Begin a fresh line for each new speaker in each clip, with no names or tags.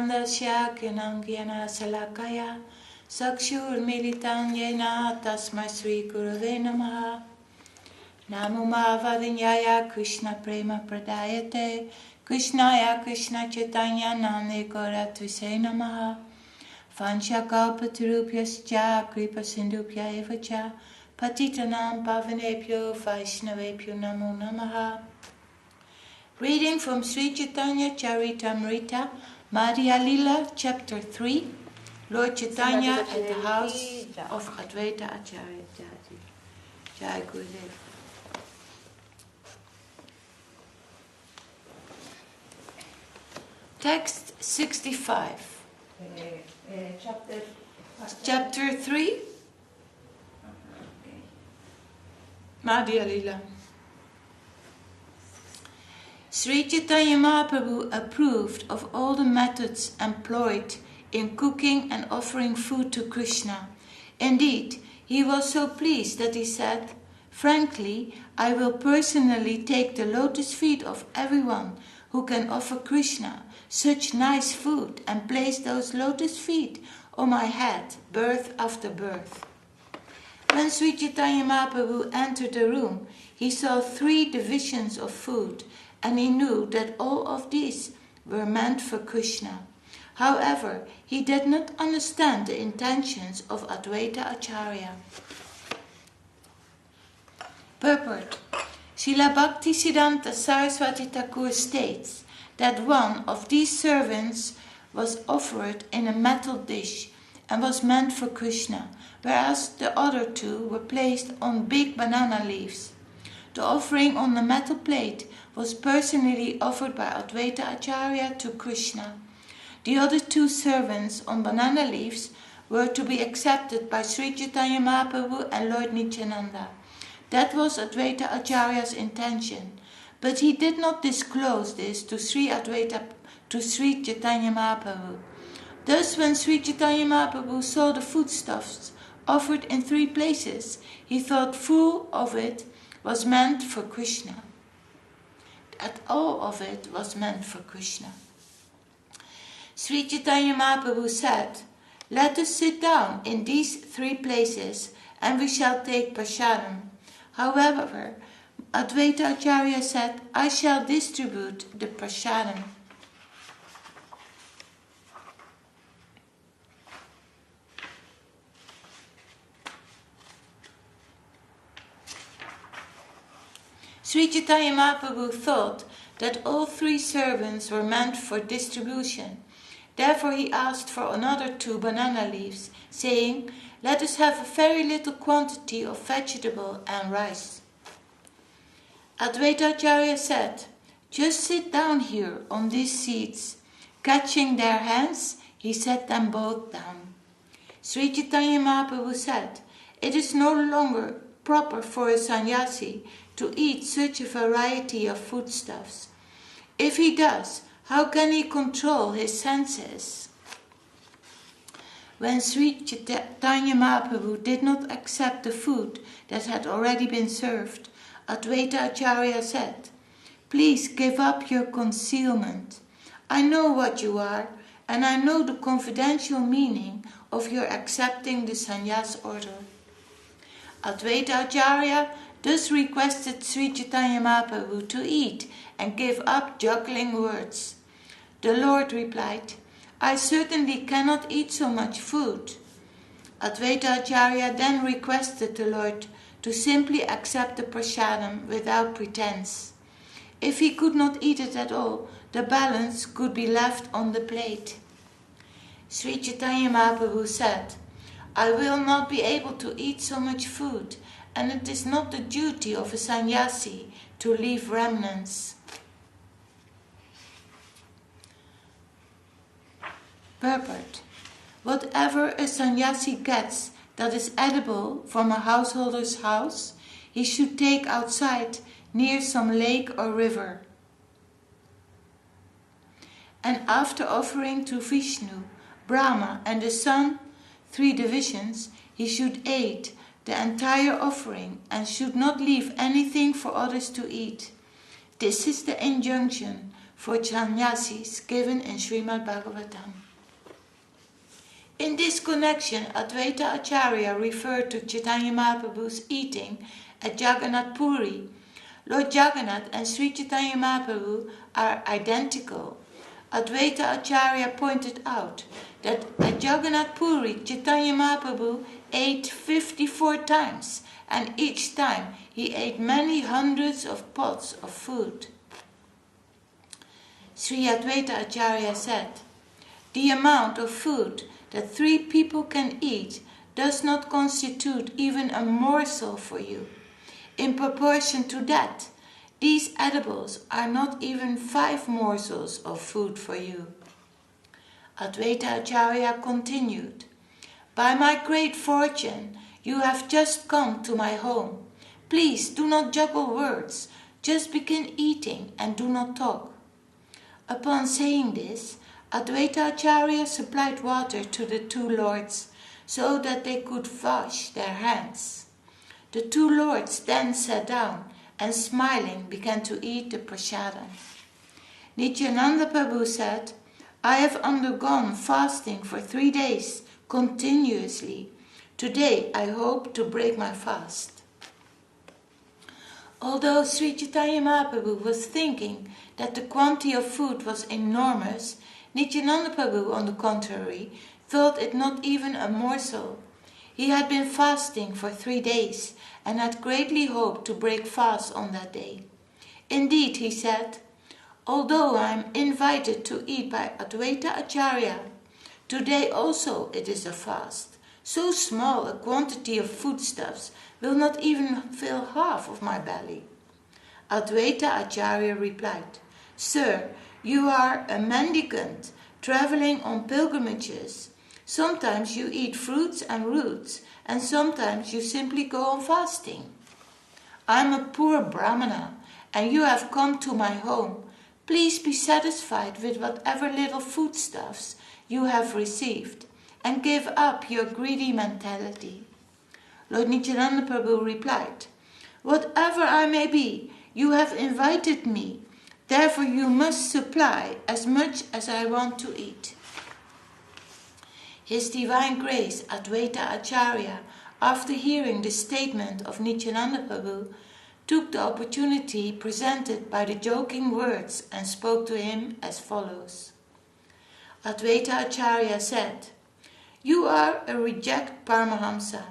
Anandasya Kyanangyana Salakaya Sakshur Militanyena Tasmai Sri Gurave Namaha. Namo Mahavavinyaya Krishna Prema Pradayate Krishnaya Krishna Chaitanya Namne Gauratvise Namaha. Vancha Kalpatarupyascha Kripa Sindhupya Evacha Patitanam Pavanepyo Vaishnavepyo Namo Namaha. Reading from Sri Caitanya-caritāmṛta, Madhya-līlā, Chapter 3, Lord Chaitanya at the house of Advaita Acharya. Jai Gurudev. Text 65. Chapter 3. Madhya-līlā. Sri Chaitanya Mahaprabhu approved of all the methods employed in cooking and offering food to Krishna. Indeed, he was so pleased that he said, "Frankly, I will personally take the lotus feet of everyone who can offer Krishna such nice food and place those lotus feet on my head, birth after birth." When Sri Chaitanya Mahaprabhu entered the room, he saw 3 divisions of food, and he knew that all of these were meant for Krishna. However, he did not understand the intentions of Advaita Acharya. Purport. Srila Bhakti Siddhanta Saraswati Thakur states that one of these servants was offered in a metal dish and was meant for Krishna, whereas the other 2 were placed on big banana leaves. The offering on the metal plate was personally offered by Advaita Acharya to Krishna. The other 2 servants on banana leaves were to be accepted by Sri Chaitanya Mahaprabhu and Lord Nityananda. That was Advaita Acharya's intention, but he did not disclose this to Sri Chaitanya Mahaprabhu. Thus, when Sri Chaitanya Mahaprabhu saw the foodstuffs offered in 3 places, he thought full of it was meant for Krishna. That all of it was meant for Krishna. Sri Chaitanya Mahaprabhu said, "Let us sit down in these 3 places and we shall take prasadam." However, Advaita Acharya said, "I shall distribute the prasadam." Sri Chaitanya Mahaprabhu thought that all 3 servants were meant for distribution. Therefore he asked for another 2 banana leaves, saying, "Let us have a very little quantity of vegetable and rice." Advaita Acharya said, "Just sit down here on these seats." Catching their hands, he set them both down. Sri Chaitanya Mahaprabhu said, "It is no longer proper for a sannyasi to eat such a variety of foodstuffs. If he does, how can he control his senses?" When Sri Chaitanya Mahaprabhu did not accept the food that had already been served, Advaita Acharya said, "Please give up your concealment. I know what you are, and I know the confidential meaning of your accepting the sannyas order." Advaita Acharya thus requested Sri Chaitanya Mahaprabhu to eat and give up juggling words. The Lord replied, "I certainly cannot eat so much food." Advaita Acharya then requested the Lord to simply accept the prasadam without pretense. If he could not eat it at all, the balance could be left on the plate. Sri Chaitanya Mahaprabhu said, "I will not be able to eat so much food, and it is not the duty of a sannyasi to leave remnants." Purport. Whatever a sannyasi gets that is edible from a householder's house, he should take outside near some lake or river. And after offering to Vishnu, Brahma and the sun 3 divisions, he should eat the entire offering and should not leave anything for others to eat. This is the injunction for sannyasis given in Srimad Bhagavatam. In this connection, Advaita Acharya referred to Chaitanya Mahaprabhu's eating at Jagannath Puri. Lord Jagannath and Sri Chaitanya Mahaprabhu are identical. Advaita Acharya pointed out that at Jagannath Puri, Chaitanya Mahaprabhu ate 54 times, and each time he ate many hundreds of pots of food. Sri Advaita Acharya said, "The amount of food that 3 people can eat does not constitute even a morsel for you. In proportion to that, these edibles are not even 5 morsels of food for you." Advaita Acharya continued, "By my great fortune, you have just come to my home. Please do not juggle words, just begin eating and do not talk." Upon saying this, Advaita Acharya supplied water to the 2 lords so that they could wash their hands. The 2 lords then sat down and smiling began to eat the prasadam. Nityananda Prabhu said, "I have undergone fasting for 3 days continuously. Today I hope to break my fast." Although Sri Chaitanya Mahaprabhu was thinking that the quantity of food was enormous, Nityananda Prabhu, on the contrary, thought it not even a morsel. He had been fasting for 3 days and had greatly hoped to break fast on that day. Indeed, he said, "Although I am invited to eat by Advaita Acharya, today also it is a fast. So small a quantity of foodstuffs will not even fill half of my belly." Advaita Acharya replied, "Sir, you are a mendicant traveling on pilgrimages. Sometimes you eat fruits and roots, and sometimes you simply go on fasting. I am a poor Brahmana, and you have come to my home. Please be satisfied with whatever little foodstuffs you have received, and give up your greedy mentality." Lord Nityananda Prabhu replied, "Whatever I may be, you have invited me. Therefore you must supply as much as I want to eat." His Divine Grace Advaita Acharya, after hearing the statement of Nityananda Prabhu, took the opportunity presented by the joking words and spoke to him as follows. Advaita Acharya said, "You are a reject Paramahamsa,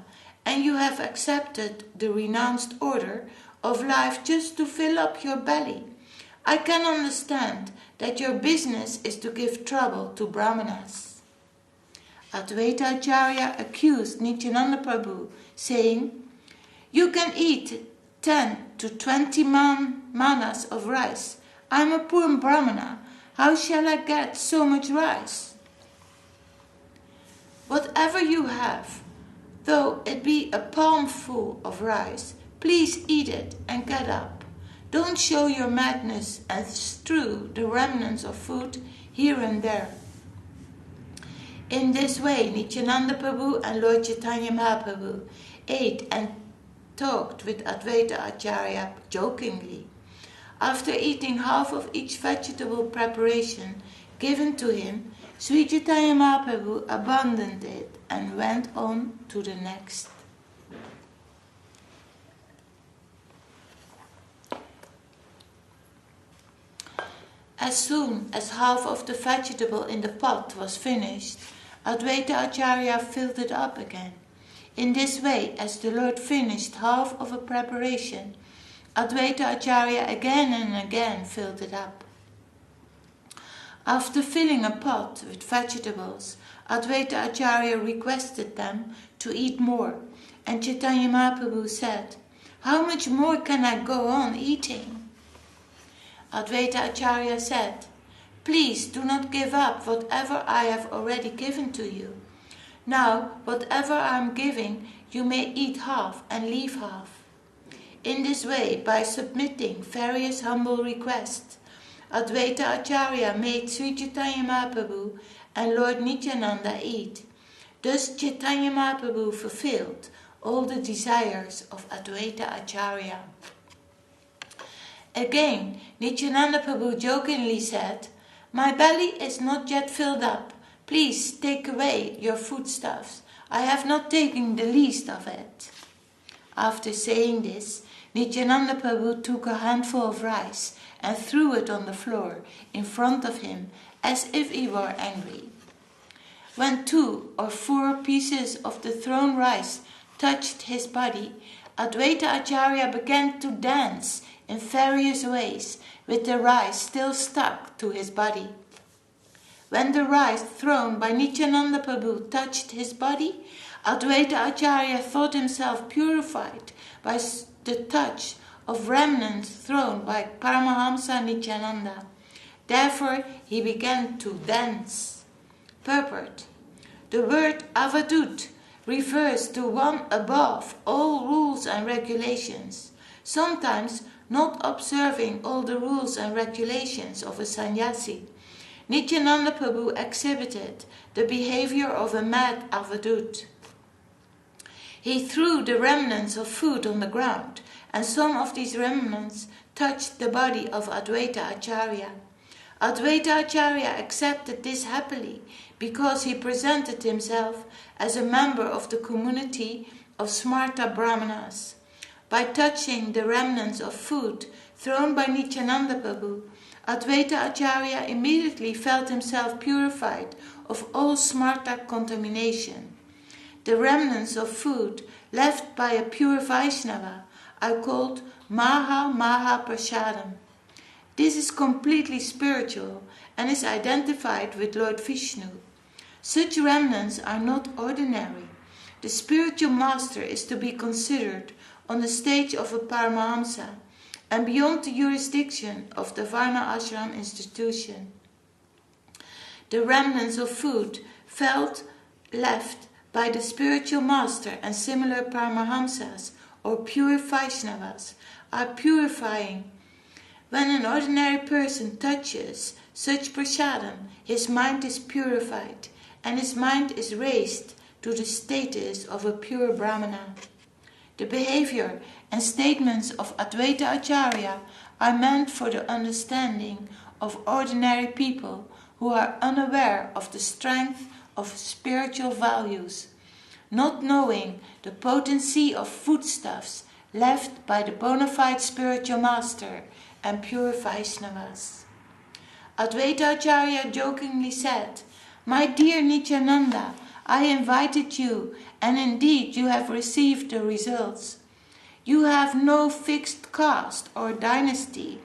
and you have accepted the renounced order of life just to fill up your belly. I can understand that your business is to give trouble to Brahmanas." Advaita Acharya accused Nityananda Prabhu, saying, "You can eat 10 to 20 manas of rice. I am a poor Brahmana. How shall I get so much rice? Whatever you have, though it be a palmful of rice, please eat it and get up. Don't show your madness and strew the remnants of food here and there." In this way, Nityananda Prabhu and Lord Chaitanya Mahaprabhu ate and talked with Advaita Acharya jokingly. After eating half of each vegetable preparation given to him, Sri Chaitanya Mahaprabhu abandoned it and went on to the next. As soon as half of the vegetable in the pot was finished, Advaita Acharya filled it up again. In this way, as the Lord finished half of a preparation, Advaita Acharya again and again filled it up. After filling a pot with vegetables, Advaita Acharya requested them to eat more, and Chaitanya Mahaprabhu said, "How much more can I go on eating?" Advaita Acharya said, "Please do not give up whatever I have already given to you. Now, whatever I am giving, you may eat half and leave half." In this way, by submitting various humble requests, Advaita Acharya made Sri Chaitanya Mahaprabhu and Lord Nityananda eat. Thus Chaitanya Mahaprabhu fulfilled all the desires of Advaita Acharya. Again, Nityananda Prabhu jokingly said, "My belly is not yet filled up. Please take away your foodstuffs. I have not taken the least of it." After saying this, Nityananda Prabhu took a handful of rice and threw it on the floor in front of him as if he were angry. When 2 or 4 pieces of the thrown rice touched his body, Advaita Acharya began to dance in various ways with the rice still stuck to his body. When the rice thrown by Nityananda Prabhu touched his body, Advaita Acharya thought himself purified by the touch of remnants thrown by Paramahamsa Nityananda. Therefore he began to dance. Purport. The word avadut refers to one above all rules and regulations, sometimes not observing all the rules and regulations of a sannyasi. Nityananda Prabhu exhibited the behavior of a mad avadut. He threw the remnants of food on the ground, and some of these remnants touched the body of Advaita Acharya. Advaita Acharya accepted this happily because he presented himself as a member of the community of Smarta Brahmanas. By touching the remnants of food thrown by Nityananda Prabhu, Advaita Acharya immediately felt himself purified of all Smarta contamination. The remnants of food left by a pure Vaishnava are called Maha Prasadam. This is completely spiritual and is identified with Lord Vishnu. Such remnants are not ordinary. The spiritual master is to be considered on the stage of a Paramahamsa and beyond the jurisdiction of the Varna Ashram institution. The remnants of food left by the spiritual master and similar Paramahamsas or pure Vaishnavas are purifying. When an ordinary person touches such prasadam, his mind is purified and his mind is raised to the status of a pure Brahmana. The behavior and statements of Advaita Acharya are meant for the understanding of ordinary people who are unaware of the strength of spiritual values, not knowing the potency of foodstuffs left by the bona fide spiritual master and pure Vaishnavas. Advaita Acharya jokingly said, "My dear Nityananda, I invited you, and indeed you have received the results. You have no fixed caste or dynasty.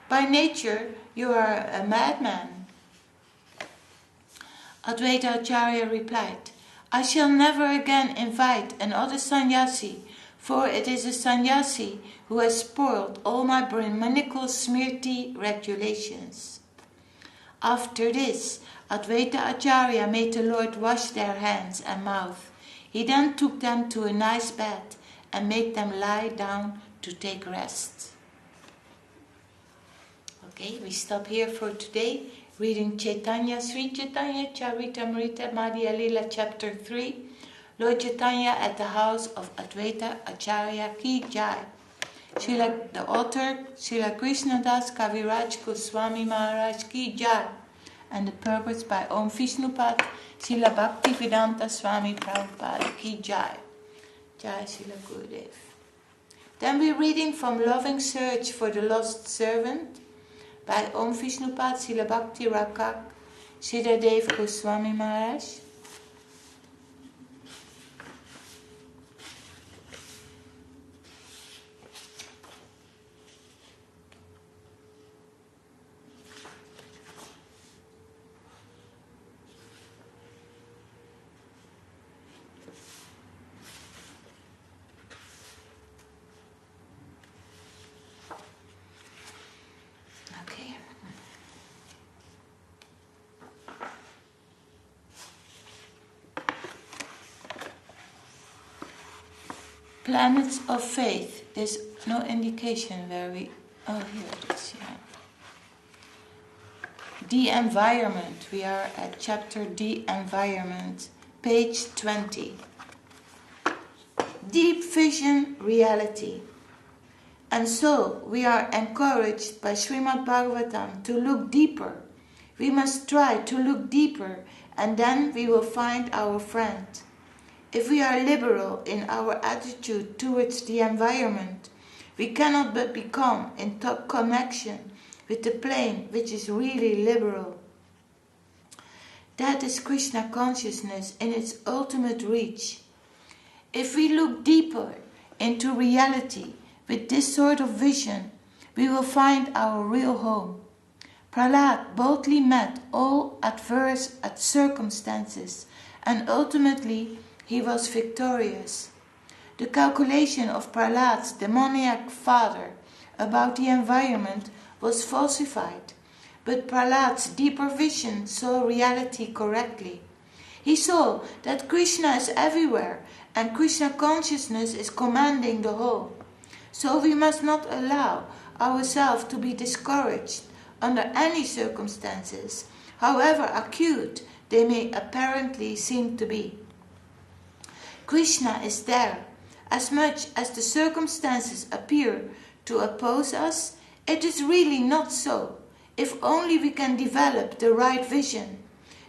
By nature, you are a madman." Advaita Acharya replied, "I shall never again invite another sannyasi, for it is a sannyasi who has spoiled all my Brahmanical smriti regulations." After this, Advaita Acharya made the Lord wash their hands and mouth. He then took them to a nice bed and made them lie down to take rest. Okay, we stop here for today, reading Sri Caitanya-caritāmṛta Madhya-līlā chapter 3, Lord Chaitanya at the house of Advaita Acharya Ki Jai. The author, Śrīla Kṛṣṇadāsa Kavirāja Gosvāmī Maharaj Ki Jai. And the purpose by Om Vishnupad, Śrīla Bhakti Vedanta Swāmī Prabhupada Ki Jai. Jai Śrīla Gurudev. Then we're reading from Loving Search for the Lost Servant by Om Vishnupad, Śrīla Bhakti Rakak, Śrīdhar Gosvāmī Maharaj. Planets of Faith. There's no indication where we... Oh, here it is, yeah. The Environment. We are at chapter The Environment, page 20. Deep Vision Reality. And so we are encouraged by Srimad Bhagavatam to look deeper. We must try to look deeper, and then we will find our friend. If we are liberal in our attitude towards the environment, we cannot but become in top connection with the plane which is really liberal. That is Krishna consciousness in its ultimate reach. If we look deeper into reality with this sort of vision, we will find our real home. Prahlad boldly met all adverse circumstances, and ultimately he was victorious. The calculation of Prahlad's demoniac father about the environment was falsified, but Prahlad's deeper vision saw reality correctly. He saw that Krishna is everywhere and Krishna consciousness is commanding the whole. So we must not allow ourselves to be discouraged under any circumstances, however acute they may apparently seem to be. Krishna is there. As much as the circumstances appear to oppose us, it is really not so, if only we can develop the right vision.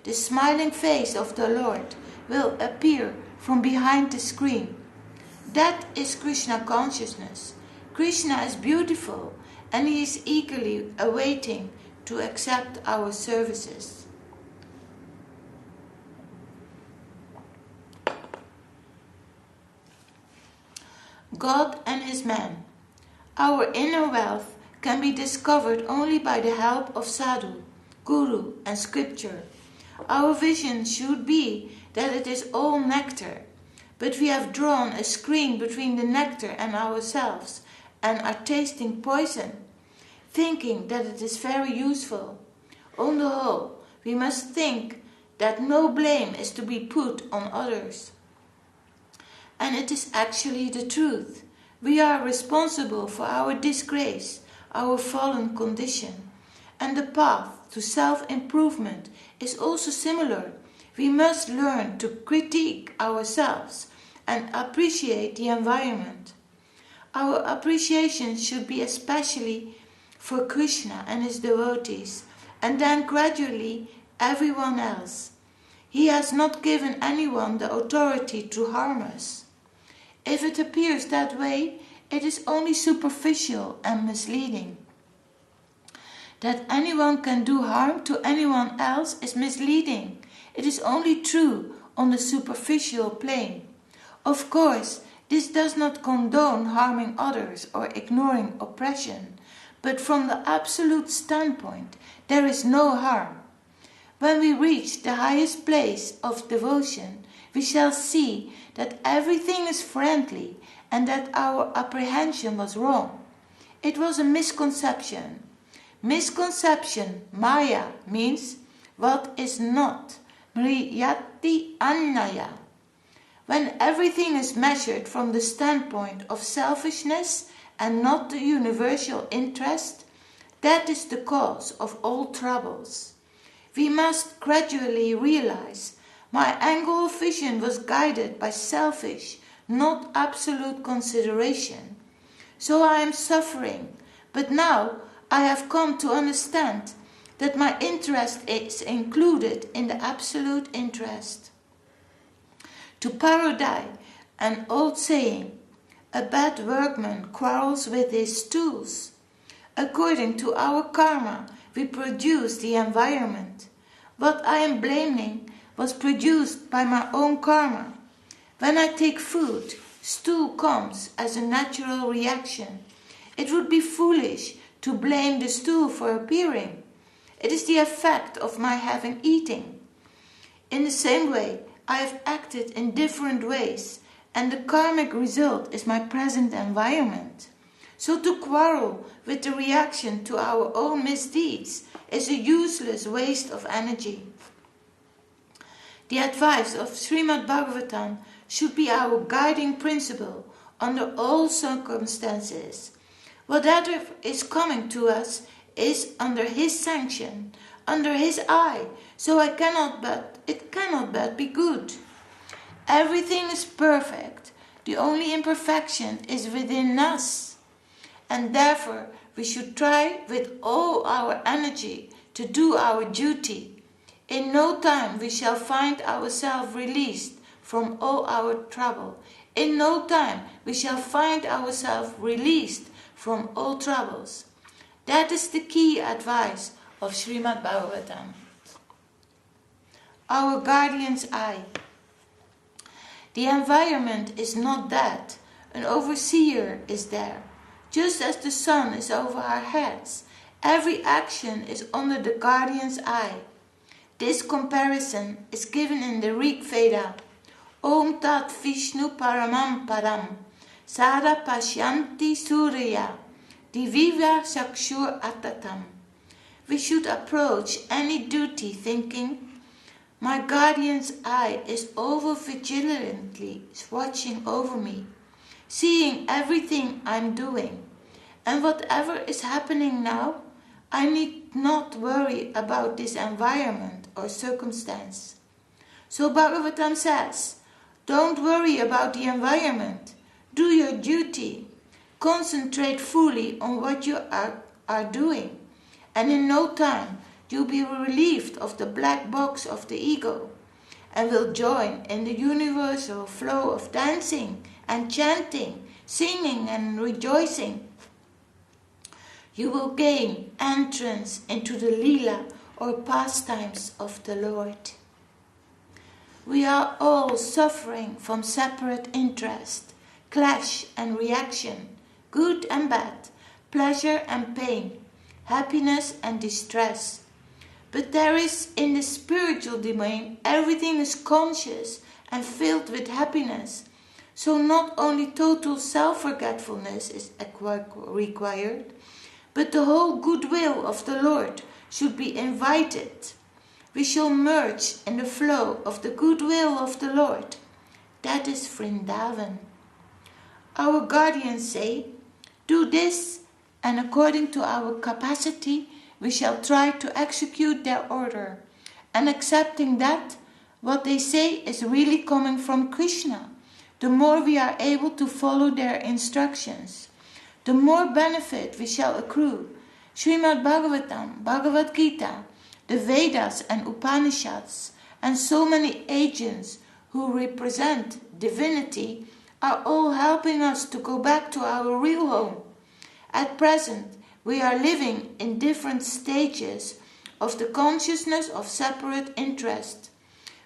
The smiling face of the Lord will appear from behind the screen. That is Krishna consciousness. Krishna is beautiful, and he is eagerly awaiting to accept our services. God and his man. Our inner wealth can be discovered only by the help of sadhu, guru and scripture. Our vision should be that it is all nectar, but we have drawn a screen between the nectar and ourselves and are tasting poison, thinking that it is very useful. On the whole, we must think that no blame is to be put on others. And it is actually the truth. We are responsible for our disgrace, our fallen condition. And the path to self-improvement is also similar. We must learn to critique ourselves and appreciate the environment. Our appreciation should be especially for Krishna and his devotees, and then gradually everyone else. He has not given anyone the authority to harm us. If it appears that way, it is only superficial and misleading. That anyone can do harm to anyone else is misleading. It is only true on the superficial plane. Of course, this does not condone harming others or ignoring oppression, but from the absolute standpoint, there is no harm. When we reach the highest place of devotion, we shall see that everything is friendly and that our apprehension was wrong. It was a misconception. Misconception, maya, means what is not, mriyati annaya. When everything is measured from the standpoint of selfishness and not the universal interest, that is the cause of all troubles. We must gradually realize my angle of vision was guided by selfish, not absolute consideration. So I am suffering, but now I have come to understand that my interest is included in the absolute interest. To parody an old saying, a bad workman quarrels with his tools. According to our karma, we produce the environment. What I am blaming was produced by my own karma. When I take food, stool comes as a natural reaction. It would be foolish to blame the stool for appearing. It is the effect of my having eaten. In the same way, I have acted in different ways, and the karmic result is my present environment. So to quarrel with the reaction to our own misdeeds is a useless waste of energy. The advice of Srimad Bhagavatam should be our guiding principle under all circumstances. Whatever is coming to us is under his sanction, under his eye, so it cannot but be good. Everything is perfect. The only imperfection is within us. and therefore we should try with all our energy to do our duty. In no time we shall find ourselves released from all our trouble. In no time we shall find ourselves released from all troubles. That is the key advice of Srimad Bhagavatam. Our guardian's eye. The environment is not that. An overseer is there. Just as the sun is over our heads, every action is under the guardian's eye. This comparison is given in the Rig Veda. Om Tat Vishnu Paramam Param Sada Pashyanti Surya Diviva Sakshur Atatam. We should approach any duty thinking, my guardian's eye is over vigilantly watching over me, seeing everything I'm doing, and whatever is happening now, I need not worry about this environment or circumstance. So Bhagavatam says, don't worry about the environment. Do your duty. Concentrate fully on what you are doing. And in no time, you'll be relieved of the black box of the ego and will join in the universal flow of dancing and chanting, singing and rejoicing. You will gain entrance into the Līlā or pastimes of the Lord. We are all suffering from separate interest, clash and reaction, good and bad, pleasure and pain, happiness and distress. But there is in the spiritual domain, everything is conscious and filled with happiness. So not only total self-forgetfulness is required, but the whole goodwill of the Lord should be invited. We shall merge in the flow of the goodwill of the Lord. That is Vrindavan. Our guardians say, do this, and according to our capacity, we shall try to execute their order, and accepting that what they say is really coming from Krishna, the more we are able to follow their instructions, the more benefit we shall accrue. Srimad Bhagavatam, Bhagavad Gita, the Vedas and Upanishads, and so many agents who represent divinity are all helping us to go back to our real home. At present, we are living in different stages of the consciousness of separate interest,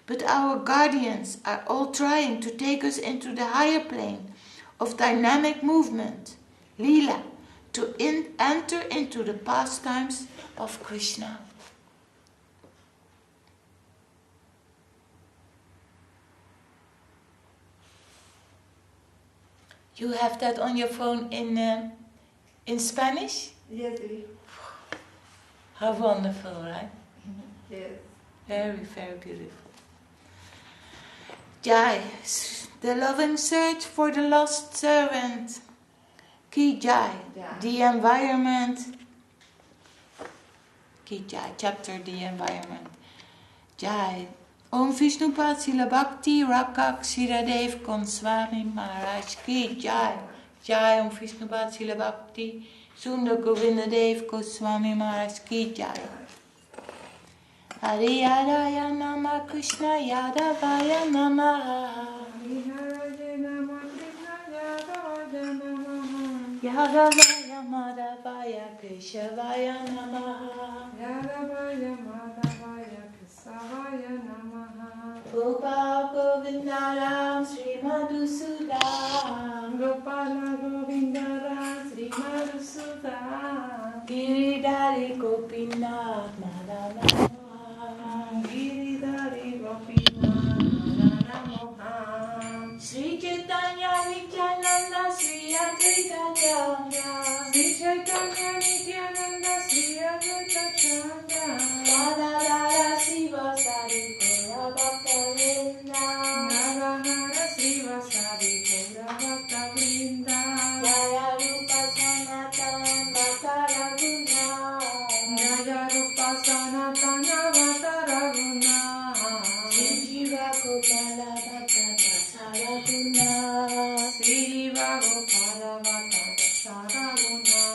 but our guardians are all trying to take us into the higher plane of dynamic movement, Līlā, to enter into the pastimes of Krishna. You have that on your phone in Spanish?
Yes.
How wonderful, right?
Yes.
Very, very beautiful. Jai, the loving search for the lost servant. Ki Jai, the environment. Ki Jai, chapter the environment. Jai. Om Vishnupad Sila Bhakti Rakak Siradev Kon Swāmī Maharaj Ki Jai. Jai Om Vishnupad Sila Bhakti Sundar Govindadev Gosvāmī Maharaj Ki Jai. Hari Yadaya Nama Krishna Yadavaya Nama Yadavaya Madhavaya Keshavaya Nama
Yadavaya Madhavaya Keshavaya Nama
Gopala Govindaram Sri Madhusudam
Gopala Govindaram Sri Madhusudam
Giridhari Gopinath Madhana
Giridhari Gopinath Madhana Mohan
Sri Caitanya Nityananda Sri Advaita Chandra
Sri Caitanya Nityananda Sri Advaita Chandra
Radharara Siva Sari Gora Bhakta Vrinda
Narahara Sriva Sari Gora Bhakta Vrinda
Jaya Rupa Sanatana Bhakta Raguna
Jaya Rupa Sanatana Bhakta Raguna
Sri Jiva Gopala Bhakta Dasara Guna
Sri Jiva Gopala Bhakta Dasara Guna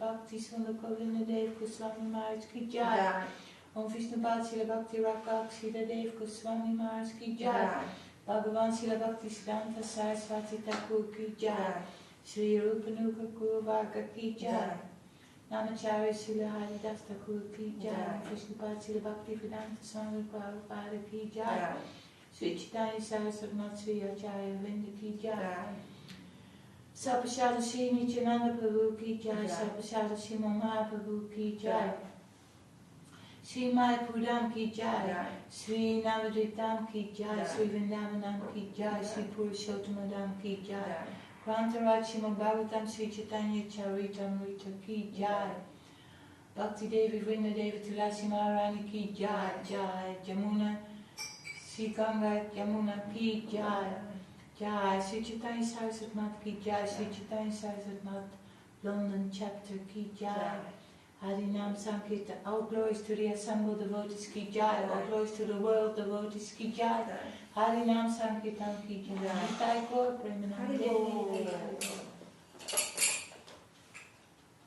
Bhakti Sundar Govinda Dev Gosvāmī Maharaj ki jai. Om Vishnu Pad Śrīla Bhakti Rakak Śrīla Dev Gosvāmī Maharaj ki jai. Bhagavan Śrīla Bhakti Siddhanta Saraswati Thakur ki jai. Shri Rupa Nuka Guru Varga ki jai. Namacharya Śrīla Haridas Thakur ki jai. Vishnu Pad Śrīla Bhakti Vedanta Swāmī Prabhupada ki jai. Sri Chaitanya Saraswati Sri Acharya Vrinda ki jai. Sapashada Shri Nityananda Prabhu ki jai. Sapashada Shri Mahaprabhu ki jai. Sri Mayapudam ki jai, Sri Navadvitam ki jai, Sri Vrindavanam ki jai, Sri Purushottamadam ki jai, Kṛṣṇadāsa Śrīmad Bhagavatam Sri Caitanya-caritāmṛta ki jai, Bhakti Devi Vrinda Devi Tulasi Maharani ki jai, jai, Jamuna, Sri Ganga Yamuna ki jai, jai, Sri Chaitanya Saraswati Mat ki jai, Sri Chaitanya Saraswati Mat, London chapter ki jai, Harinam Sankirtan, all glories to the assembled devotees ki jai, all glories to the world devotees ki jai, Harinam Sankirtan ki jai, Nitai Gaur Premanande.